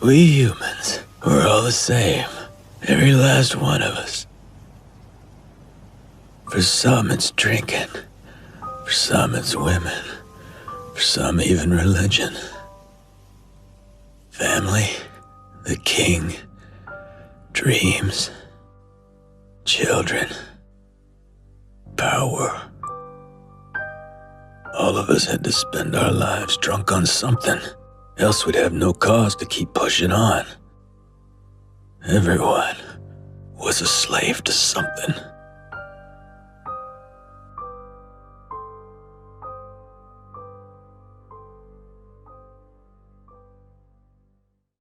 We humans, we're all the same. Every last one of us. For some, it's drinking. For some, it's women. For some, even religion. Family, the king, dreams, children, power. All of us had to spend our lives drunk on something, else we'd have no cause to keep pushing on. Everyone was a slave to something.